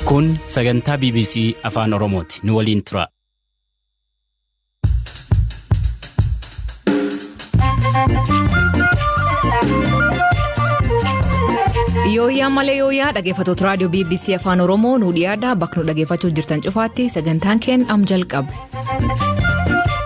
Kun sagantaa BBC Afaan Oromooti. Nu waliin tura. Yooyaa malee yooyaa dhaggeeffattoota raadiyoo BBC Afaan Oromoo nu dhiyaadha bakka nu dhaggeeffachuu jirtan cufaatti sagantaan keen jalqaba.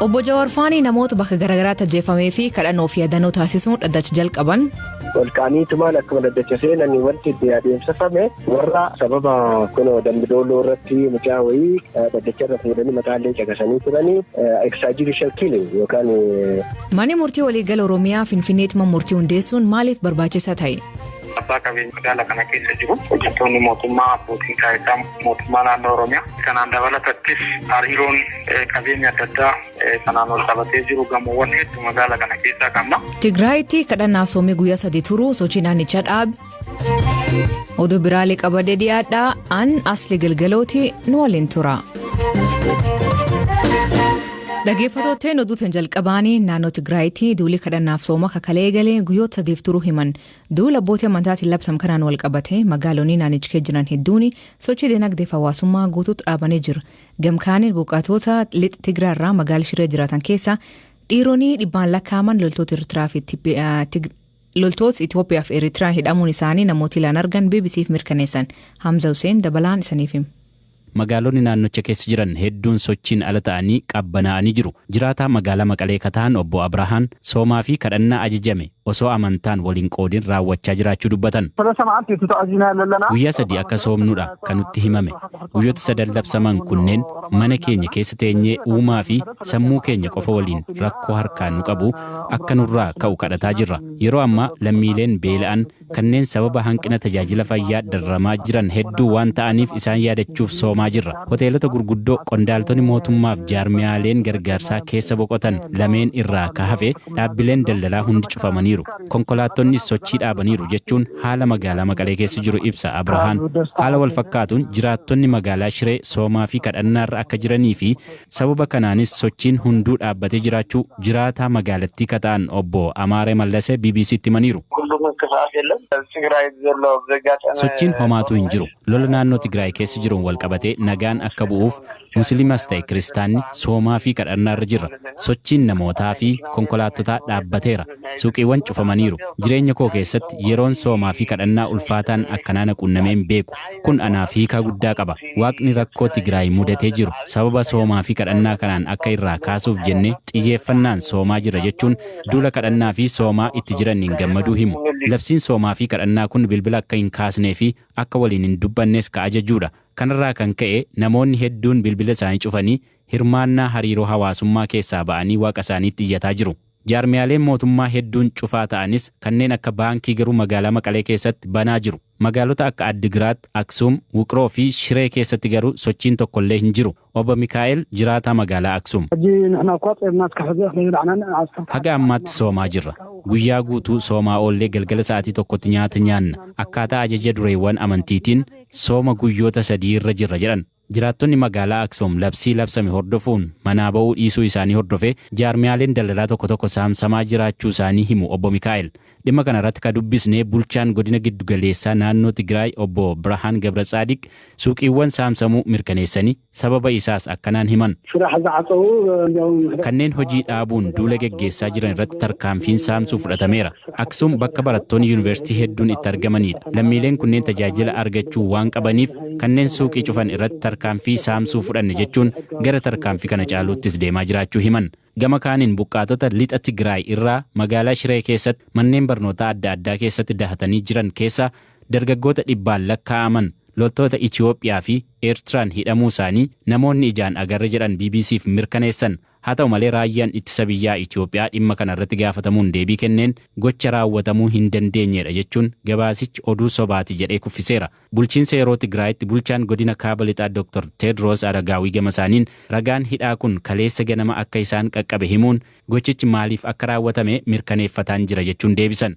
Obbo Jawaar Faanii namoota bakka garaagaraatti ajjeefamee fi kadhannoo fi yaadannoo taasisuun dhaddacha jalqaban. Walqaanii tumaan akkuma dhaddacha seenanii wanti itti adeemsifame warra sababa kunoo dambidooloo irratti mucaa wayii dhaddacha irra fuudhanii mataallee caqasanii turanii extrajudicial killing yookaan. Manni murtii waliigala Oromiyaa Finfinneetti murtii hundeessuun maaliif barbaachisaa ta'e? Abbaa qabeenya magaalaa kana keessa jiru hojjettoonni mootummaa abbootiin taayitaa mootummaa naannoo Oromiyaa kanaan dabalatattis hariiroon qabeenya adda addaa kanaan wal qabatee jiru gamoowwan hedduu magaalaa kana keessaa qabna. Tigraayitti kadhannaaf soomii guyyaa 3 turuu sochii naannichaa dhaabe. Oduu biraalee qabadee dhiyaadhaa an asli galgalooti nu waliin tura. Dhaggeeffattootni oduutiin jalqabaanii naannoo Tigraayitti duulii kadhannaaf sooma kakalee galee guyyoota 3 turuu himan. Duula abbootii amantaatiin labsam kanaan wal qabate magaalonni naannicha jiran hedduun sochii dinagdee fi hawaasummaa guutuutti dhaabanii jiru. Gamkaaniin buqqaatota lixa Tigraarraa magaalaa Shiree jiraatan keessa dhiironni dhibbaan lakkaa'aman loltoota Itoophiyaa fi Eritiriyaa hidhamuun isaanii namoota ilaan argan BBC'f mirkaneessan. Hamza Hussein dabalaan isaniif hima. Magaalonni naannocha keessa jiran hedduun sochiin ala ta'anii qabbanaa'anii jiru. Jiraataa magaalaa Maqalee kataan obbo Abrahaan soomaa fi kadhannaa ajajame osoo amantaan waliin qoodin raawwachaa jiraachuu dubbatan. Guyyaa 3 akka soomnuudha kan nutti himame. Guyyoota 3 labsaman kunneen mana keenya keessa teenyee uumaa fi sammuu keenya qofa waliin rakkoo harkaan nu qabu akka nurraa ka'u kadhataa jirra. Yeroo ammaa lammiileen beela'an kanneen sababa hanqina tajaajila fayyaa dararamaa jiran hedduu waan ta'aniif isaan yaadachuuf soomaa jirra. Hoteelota gurguddoo qondaaltonni mootummaaf jaarmiyaaleen gargaarsaa keessa boqotan lameen irraa kahafe dhaabbileen daldalaa hundi cufamaniiru. Konkolaattonnis sochii dhaabaniiru jechuun haala magaalaa Maqalee keessa jiru ibsa Abrahaan. Haala wal fakkaatuun jiraattonni magaalaa Shiree soomaa fi kadhannaarra akka jiranii fi sababa kanaanis sochiin hunduu dhaabbatee jiraachuu jiraataa magaalattii kataan obbo Amaaree Mallasee BBC'tti himaniiru. Sochiin homaatu hin jiru. Lola naannoo Tigraay keessa jiruun wal qabatee nagaan akka bu'uuf Musliimas ta'e Kiristaanni soomaa fi kadhannaarra jirra. Sochiin namootaa fi konkolaattotaa dhaabbateera. Suuqiiwwan cufamaniiru. Jireenya koo keessatti yeroon soomaa fi kadhannaa ulfaataan akkanaa na qunnameen beeku. Kun anaaf hiikaa guddaa qaba. Waaqni rakkoo Tigraay mudatee jiru sababa soomaa fi kadhannaa kanaan akka irraa kaasuuf jennee xiyyeeffannaan soomaa jira jechuun duula kadhannaa fi soomaa itti jiraniin gammaduu himu. Labsiin soomaa fi kadhannaa kun bilbila akka hin kaasnee fi akka waliin hin dubbannes ka ajajuudha. Kanarraa kan ka'e namoonni hedduun bilbila isaanii cufanii hirmaannaa hariiroo hawaasummaa keessaa ba'anii waaqa isaaniitti iyyataa jiru. Jaarmiyaaleen mootummaa hedduun cufaa ta'anis kanneen akka baankii garuu magaalaa Maqalee keessatti banaa jiru. Magaalota akka Addigiraat, Aksuum, Wuqroo fi Shiree keessatti garuu sochiin tokkollee hin jiru. Obbo Mikaa'el jiraataa magaalaa Aksuum. Haga ammaatti soomaa jirra. Guyyaa guutuu soomaa oollee galgala sa'aatii 1tti nyaata nyaanna. Akkaataa ajaja dureewwan amantiitiin sooma guyyoota 3 irra jirra jedhan. Jiraattonni magaalaa Aksuum labsii labsame hordofuun manaa ba'uu dhiisuu isaanii hordofee jaarmiyaaleen daldalaa tokko saamsamaa jiraachuu isaanii himu obbo Mikaa'el. Dhimma kana irratti ka dubbisnee bulchaan godina giddugaleessaa naannoo Tigraay obbo Birhaan Gabrasaadiq suuqiiwwan saamsamuu mirkaneessanii sababa isaas akkanaan himan. Kanneen hojii dhaabuun duula geggeessaa jiran irratti tarkaanfiin saamsuu fudhatameera. Aksuum bakka barattoonni yuunivarsiitii hedduun itti argamanidha. Lammiileen kunneen tajaajila argachuu waan qabaniif kanneen suuqii cufan irratti tarkaanfii saamsuu fudhanne jechuun gara tarkaanfii kana caaluuttis deemaa jiraachuu himan. Gama kaaniin buqqaatota lixa Tigraay irraa magaalaa Shiree keessatti manneen barnootaa adda addaa keessatti dahatanii jiran keessa dargaggoota dhibbaan lakkaa'aman loltoota Itoophiyaa fi Eertiraan hidhamuu isaanii namoonni ijaan agarre jedhan BBC'f mirkaneessan. Haa ta'u malee raayyaan ittisa biyyaa Itoophiyaa dhimma kana irratti gaafatamuun deebii kenneen gocha raawwatamuu hin dandeenyedha jechuun gabaasichi oduu sobaati jedhee kuffiseera. Bulchiinsa yeroo Tigraayitti bulchaan godina kaaba lixaa Dr. Tedros Adagaawii gama isaaniin ragaan hidhaa kun kaleessa ganama akka isaan qaqqabe himuun gochichi maaliif akka raawwatame mirkaneeffataan jira jechuun deebisan.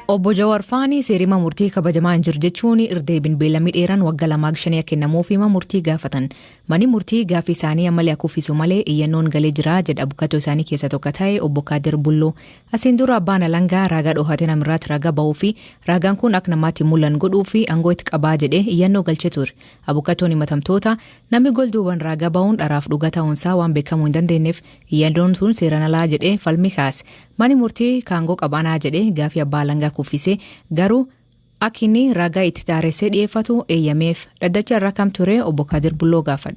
Obbo Jawaar Faanii seerima murtii kabajamaa hin jiru jechuun irdeebin beellamii dheeraan waggaa 2 kennamuuf hima murtii gaafatan. Mani murtii gaaffii isaanii ammallee akkufisu malee iyyannoon galee jira jedha abukatoo isaanii keessa tokko ta'e obbo Kaadir Bulloo. Asiin dura abbaan alangaa raagaa dhohatee namirratti raagaa ba'uu fi raagaan kun akka namaatti mul'an godhuu fi aangoo itti qabaa jedhee iyyannoo galchee ture. Abukatoon himatamtoota namni golduuwwan raagaa ba'uun dharaaf dhugaa ta'uunsaa waan beekamuu hin dandeenyeef iyyannoon sun seeraan alaa jedhee falmii kaase. Mani murtii kaangoo qabaanaa jedhee gaaffii abbaa alangaa kuffisee garuu akka inni raagaa itti taaressee dhiyeeffatu eeyyameef dhaddacha irraa kam ture obbo Kaadir Bulloo gaafadhe.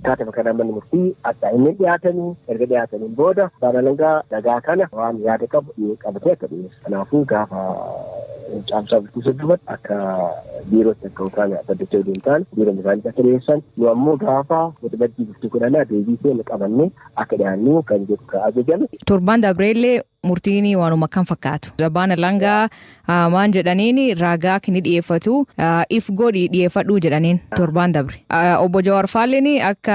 Taate fakkaatan manni murtii akka inni dhiyaatanii erga dhiyaataniin booda abbaan alangaa ragaa kana waan yaada qabu qabatee akka dhiyeessu. Kanaafuu gaafa caamsaa bultii soddoma akka biirootti akka utaan dhaddacha iddoo hin taane biiroon isaanii akka dhiyeessan nu ammoo gaafa waxabajjii bultii 10 deebii keenya qabannee akka dhiyaannu kan jedhu ajajame. Torbaan dabreellee murtiin waanuma kan fakkaatu. Abbaan alangaa maan jedhaniin raagaa kini dhiyeeffatu if godhi dhiyeeffadhu jedhaniin torbaan dabre. Obbo Jawaar Faalleen akka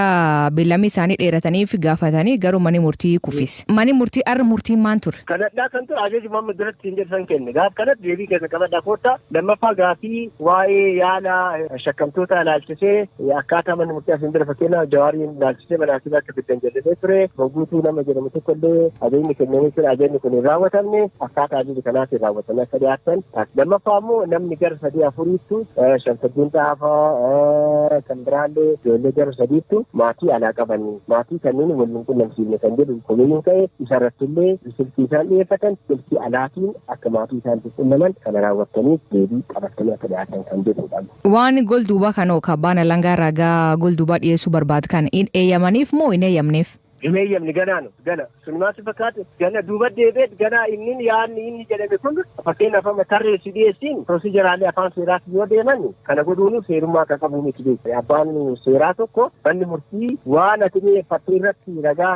beellamii isaanii dheerataniif gaafatanii garuu mani murtii kuffise. Mani murtii arra murtiin maan ture? Kanadhaa kan ture ajaji Muhammad duratti hin jedhan kenne. Gaaf kanatti deebii keessa qabadhaa koottaa lammaffaa gaafii waa'ee yaala shakkamtoota ilaalchisee akkaataa manni murtii asiin dura fakkeenyaaf Jawaariin ilaalchisee manaasibaa akka fiddan jedhamee ture. Guutuu nama jedhamu tokkollee ajajni kennamee ture ajajni kun hin raawwatamne akkaataa ajaji kanaaf hin raawwatame akka dhiyaatan. Lammaffaa immoo namni gara 3-4 shantaddeen xaafaa kan biraallee ijoollee gara 3 maatii alaa qabanii maatii kanneen waliin qunnamsiifne kan jedhu komiin ka'e isarrattillee silkii isaan dhiyeeffatan silkii alaatiin akka maatii isaanitti qunnaman kana raawwataniif deebii qabatanii akka dhiyaatan kan jedhudha. Waan golduubaa kanoo abbaan alangaa raagaa golduubaa dhiyeessuu barbaadu kan hin eeyyamaniif moo hin eeyyamneef? Himeeyyamni ganaanu gana sunumaatti fakkaate gana duuba deebi'eet gana inni yaadni inni jedhame kun fakkeenyaaf amma tarreessi dhiyeessiin proosijaraalee afaan seeraatti yoo deeman kana godhuun seerummaa akka qabu miti beekte abbaan seeraa tokko manni murtii waan ati dhiyeeffattu irratti ragaa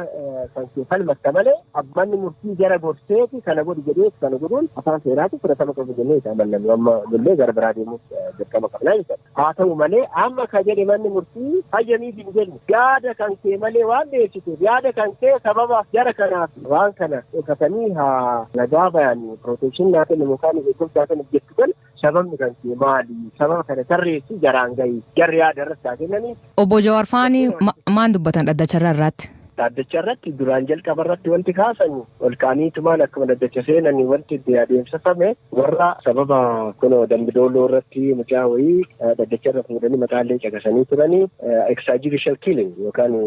kan falmatta malee manni murtii jara gorseeti kana godhu jedhee kana godhuun afaan seeraatti fudhatama qabu jennee isaa mallannu amma illee gara biraa deemuuf dirqama qabnaa jechuudha. Haa ta'u malee amma ka jedhe manni murtii hayyamiif hin jennu yaada kan kee malee waan dhiyeessiteef yaada kan kee sababa jara kanaaf waan kana dhokatanii haa nagaa bayanii pirootekshinii naa kennu yookaan eegumsaa kana jettu kan sababni kan kee maali sababa kana tarreessi jaraan gahii jarri yaada irratti haa kennanii. Obbo Jawaar Faanii maan dubbatan dhaddacha irratti? Dhaddacha irratti duraan jalqaba irratti wanti kaasan ol kaaniitumaan akkuma dhaddacha seenanii wanti itti adeemsifame warra sababa kunoo dambidooloo irratti mucaa wayii dhaddacha irra fuudhanii mataallee caqasanii turanii extrajudicial killing yookaan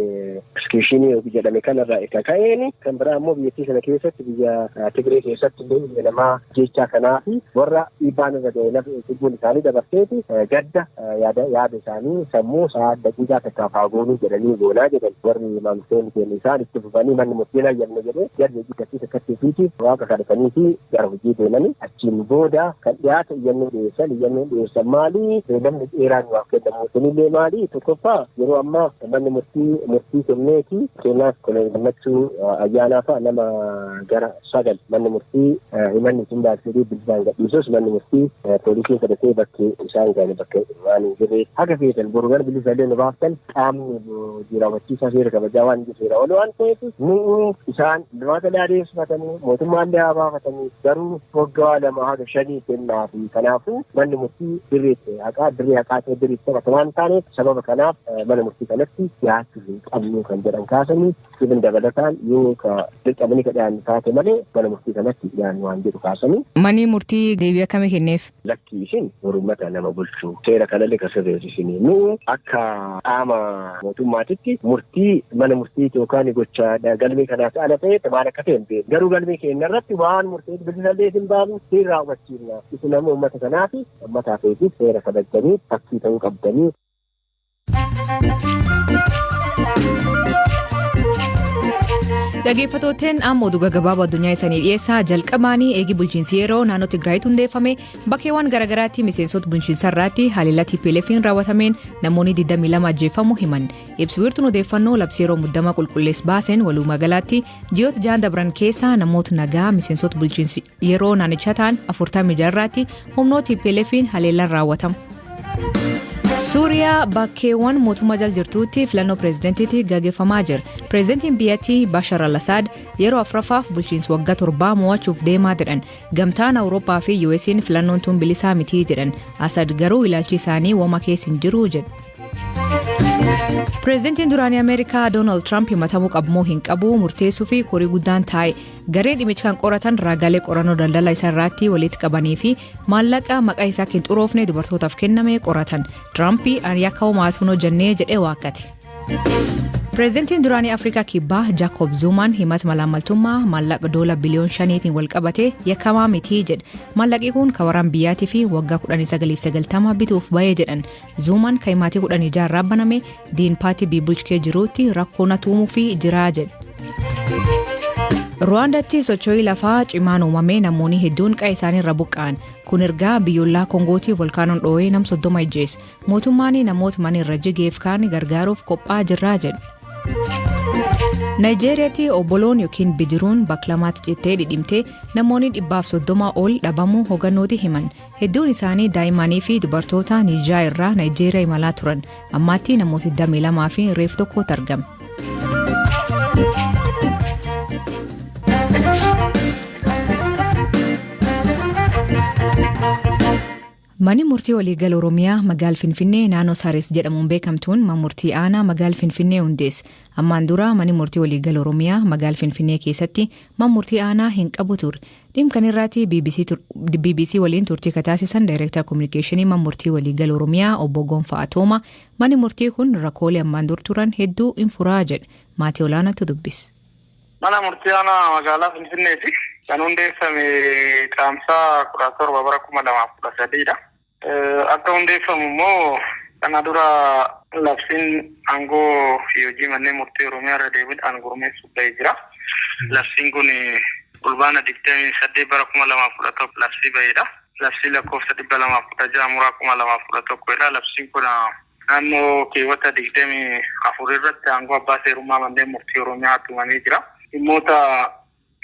executionii jedhame kanarraa akka ka'een kan biraa immoo biyyattii sana keessatti biyya Tigree keessatti illee biyya namaa jechaa kanaa fi warra dhiibbaan irra ga'e lafa lubbuun isaanii dabarseeti gadda yaada isaanii sammuu isaa daqiiqaa takkaaf haa goonuu jedhanii goonaa jedhan warri maamiltoonni isaan itti fufanii manni murtii hayyamne jedhee jarri hojii takkatti fiitiif waaqa kadhatanii fi gara hojii deemanii achiin booda kan dhiyaata iyyannoo dhiyeessan maali namni dheeraan waaf kennamu sunillee maali tokkoffaa yeroo ammaa manni murtii kenneeti keenyaaf kolonii gammachuu ayyaanaa fa'a nama gara 9 manni murtii himanni sun baasii bilisaan gadhiisus manni murtii poolisiin kadhatee bakkee isaan gaane bakka waan hin jirre haga feetan boru gara bilisaallee nu baaftan qaamni jiraawwachiisaa seera kabajaa waan jiru ol waan ta'eef isaan dhimmoota adeemsifatanii mootummaallee haa baafatanii garuu waggaa 2-5 kennaa fi kanaafuu manni murtii dirree haqaa ta'e dirree taphata waan taaneef sababa kanaaf mana murtii kanatti dhiyaachuu hin qabnu kan jedhan kaasanii sibin dabalataan yoo dirqamanii kadhaan taate malee mana murtii kanatti dhiyaannu waan jedhu kaasanii. Manni murtii deebii akkamii kenneef? Lakki isin uummata nama bulchuu seera kanallee kan sirreessisinii nu akka qaama mootummaatitti murtii mana murtii yookaan gocha galmee kanaaf ala ta'e maal akka ta'e hin beeku garuu galmee keenya irratti waan murteessu bilisallee hin baanu hin raawwachiifna isin nama uummata kanaaf uummataaf seera kabajanii fakkii ta'uu qabdanii. Dhaggeeffattootni amma oduu gabaabaa addunyaa isaanii dhiyeessaa jalqabaanii eegi bulchiinsi yeroo naannoo Tigraayitti hundeeffame bakkeewwan garaagaraatti miseensota bulchiinsa irratti haleellaa TPLF'n raawwatameen namoonni 22 ajjeefamuu himan. Ibsi wiirtuun odeeffannoo labsii yeroo muddamaa qulqulleessa baaseen walumaa galaatti ji'oota 6 dabran keessa namoota nagaa miseensota bulchiinsi yeroo naannichaa ta'an 46 irratti humnoota TPLF'n haleellaan raawwatamu. Suuriyaa bakkeewwan mootummaa jala jirtuutti filannoo pireezidentiitti gaggeeffamaa jira. Pireezidentiin biyyattii Bashar al-Assad yeroo afuraffaaf bulchiinsa waggaa 7 mo'achuuf deemaa jedhan. Gamtaan Awurooppaa fi US'n filannoon tun bilisaa mitii jedhan. Assad garuu ilaalchi isaanii wama keessa hin jiru jedhu. Pireezidentiin duraanii Ameerikaa Donald Trump himatamuu qabu hin qabu murteessuu fi korii guddaan taa'e. Gareen dhimmicha kan qoratan raagaalee qorannoo daldala isaa irratti walitti qabanii fi maallaqa maqaa isaa hin xuroofne dubartootaaf kenname qoratan. Trump yakka homaatuun hojjannee jedhee waakkate. Pireezidentiin duraanii Afrikaa Kibbaa Jacob Zumaan himata malaamaltummaa maallaqa $5 biliyoona wal qabate yakkamaa mitii jedhe. Maallaqi kun kawaraan biyyaatii fi waggaa 1990 bituuf bahee jedhan. Zumaan kan himaatii 16 irraa baname diin paatii bulchee jiruutti rakkoona tuumuu fi jiraa jedhe. Ruwaandatti socho'ii lafaa cimaan uumamee namoonni hedduun qe'ee isaanii irra buqqa'an. Kun ergaa biyyoolaa Kongooti volkaanoon dhoo'ee nam 30 ajjeese. Mootummaan namoota mana irra jigeef kaan gargaaruuf qophaa'aa jirraa jedhe. Naayijeeriyaatti obboloon yookiin bidiruun baklamaatti cittee dhidhimtee namoonni 130 ol dhabamuu hoggantooti himan. Hedduun isaanii daa'immanii fi dubartoota Niijer irraa Naayijeeriyaa imalaa turan. Ammaatti namoota 22 fi reef tokkotu argame. Mani murtii waliigala Oromiyaa magaala Finfinnee naannoo Saares jedhamuun beekamtuun murtii aanaa magaala Finfinnee hundeesse. Ammaan dura mani murtii waliigala Oromiyaa magaala Finfinnee keessatti murtii aanaa hin qabu ture. Dhimma kanarratti BBC waliin turtii kataasisan Daayireektar Kominikeeshinii murtii waliigala Oromiyaa obbo Gonfaa Atooma mani murtii kun rakkoolee ammaan dur turan hedduu hin furaa jedhe. Maatii olaanaatu dubbise. Mana murtii aanaa magaalaa Finfinneeti. Kan hundeeffame caamsaa 17 bara 2013dha. Akka hundeeffamu immoo kana dura labsiin aangoo fi hojii manneen murtii Oromiyaa irra deebiidhaan gurmeessuuf bahee jira. Labsiin kun fulbaana 28 bara 2011 labsii bahedha. Labsii lakkoofsa 216 muraa 2011dha. Labsiin kun naannoo keewwata 24 irratti aangoo abbaa seerummaa manneen murtii Oromiyaa tumamee jira. Dhimmoota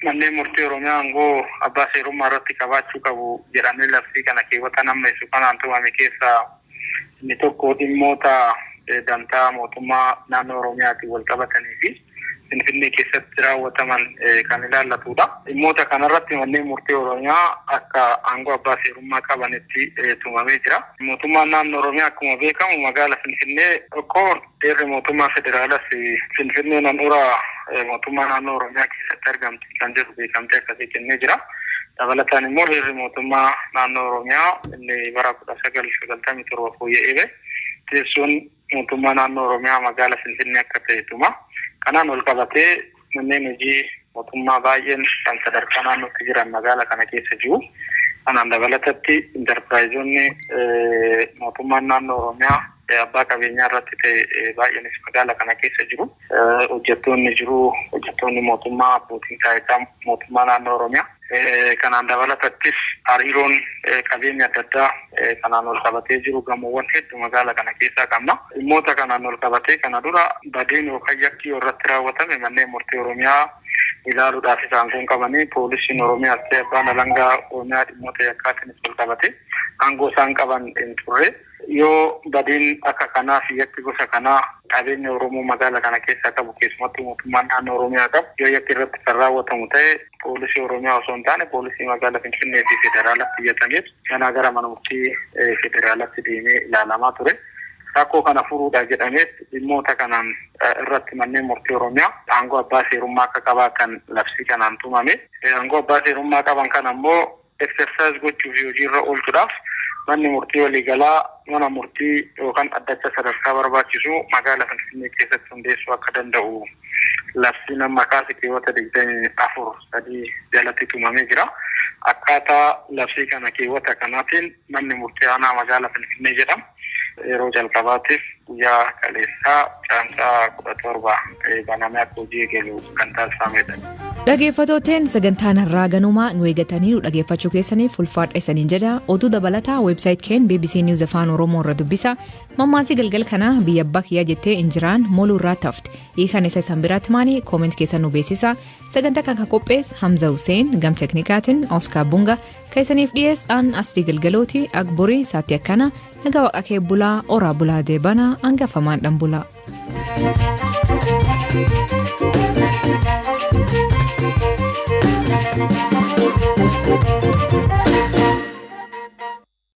manneen murtii Oromiyaa aangoo abbaa seerummaa irratti qabaachuu qabu jedhamee labsii kana keewwata nammeessu kanaan tumame keessaa inni tokko dhimmoota dantaa mootummaa naannoo Oromiyaatiin wal qabatanii fi Finfinnee keessatti raawwataman kan ilaallatudha. Dhimmoota kanarratti manneen murtii Oromiyaa akka aangoo abbaa seerummaa qabanitti tumamee jira. Mootummaan naannoo Oromiyaa akkuma beekamu magaala Finfinnee tokko heerri mootummaa federaalas Finfinnee handhuura mootummaa naannoo Oromiyaa keessatti argamti kan jedhu beekamtee akkasii kennee jira. Dabalataan immoo heerri mootummaa naannoo Oromiyaa inni bara 1997 fooyya'ee teessoon mootummaa naannoo Oromiyaa magaala Finfinnee akka ta'e tuma. Kanaan wal qabatee manneen hojii mootummaa baay'een kan sadarkaa naannootti jiran magaala kana keessa jiru. Kanaan dabalatatti intarpiraayizoonni mootummaan naannoo Oromiyaa abbaa qabeenyaa irratti ta'e baay'eenis magaala kana keessa jiru. Hojjettoonni jiru, hojjettoonni mootummaa abbootiin taayitaa mootummaa naannoo Oromiyaa. Kanaan dabalatattis hariiroon qabeenya adda addaa kanaan wal qabatee jiru gamoowwan hedduu magaala kana keessaa qabna. Dhimmoota kanaan wal qabatee kana dura badeen yookaan yakki irratti raawwatame manneen murtii Oromiyaa ilaaluudhaaf isaan kun qabanii poolisiin Oromiyaa ta'e abbaan alangaa Oromiyaa dhimmoota yakkaatiinis wal qabatee aangoo isaan qaban hin turre. Yoo badeen akka kanaa fi yakki gosa kanaa qabeenya Oromoo magaala kana keessaa qabu keessumattuu mootummaan naannoo Oromiyaa qabu yoo yakki irratti kan raawwatamu ta'e poolisii Oromiyaa osoo hin taane poolisii magaala Finfinnee fi federaalatti iyyatameef kanaa gara mana murtii federaalatti deemee ilaalamaa ture. Rakkoo kana furuudha jedhamees dhimmoota kanaan irratti manneen murtii Oromiyaa aangoo abbaa seerummaa akka qabaatan labsii kanaan tumame. Aangoo abbaa seerummaa qaban kana immoo exercise gochuuf hojiirra oolchuudhaaf manni murtii waliigalaa mana murtii yookaan addacha sadarkaa barbaachisu magaala Finfinnee keessatti hundeessuu akka danda'u labsiin amma kaase keewwata 24 jalatti tumamee jira. Akkaataa labsii kana keewwata kanaatiin manni murtii aanaa magaala Finfinnee jedhamu yeroo jalqabaatiif guyyaa kaleessaa caamsaa 17 banamee akka hojii eegalu kan taasifamedha. Dhaggeeffatooteen sagantaan har'aa ganumaa nu eegatanii nu dhaggeeffachuu keessaniif ulfaadha isaniin jedha. Oduu dabalataa weebsaayit keen BBC News Afaan Oromoo irra dubbisa. Mammaasii galgal kana biyya abbaa kiyyaa jettee injiraan moluu irraa tafte. Hiikan isa isaan biraatti maanii kooment keessan nu beeksisa. Sagantaa kan qophees Hamza Hussein gam teknikaatiin Oskar Bunga keessaniif dhiyeessaan asdii galgalooti agburii saatti akkana nagaa waaqa kee bulaa oraa bulaa deebana hangafamaan dhan bulaa.